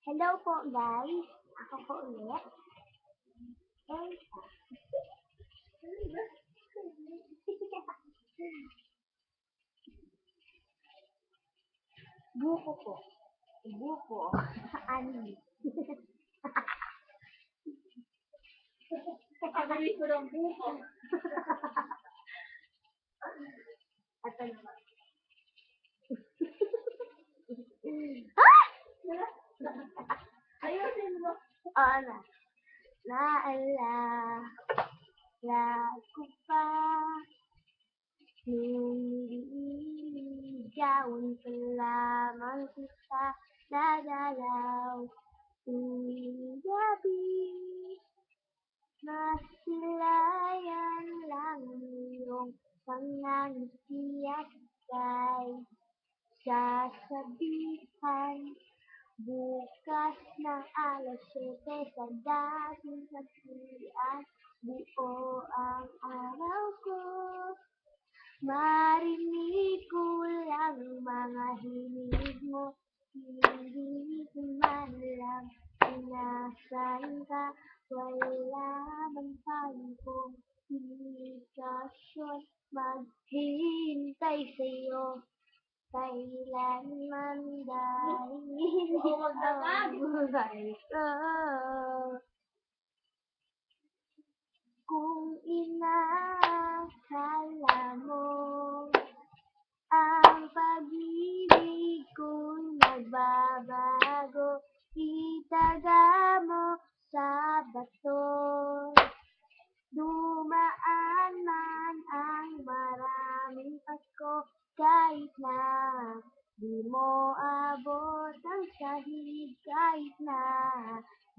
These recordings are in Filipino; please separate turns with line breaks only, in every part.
Hello po guys, ako po ulit. Buko po. Buko. Ani.
Pagawin ko ng buko.
At ano ba? Ah!
Ayusin mo.
Oo na. Naalala ko pa nung niligawan pa lamang kita nadalaw tuwing gabi. Masilayan lang ang iyong pangangiti at ika'y sasabihan bukas ng alas 7 sa dating hagpian buo ang araw ko. Marinig ko lang ang mga hinig mo, hindi ko man lang inasan ka. Wala man tayong komunikasyon, maghihintay sa'yo kailanman dahil ang buhay ko. Kung inakala mo ang pag-ibig ko'y magbabago, itaga mo sa bato. Dumaan man ang maraming Pasko, kahit na di mo abot ang sahig, kahit na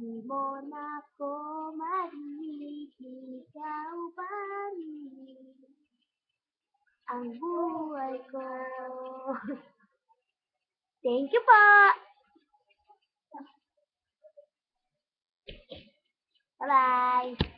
di mo na ko marinig, ikaw pa rin ang buhay ko. Thank you po! Bye-bye!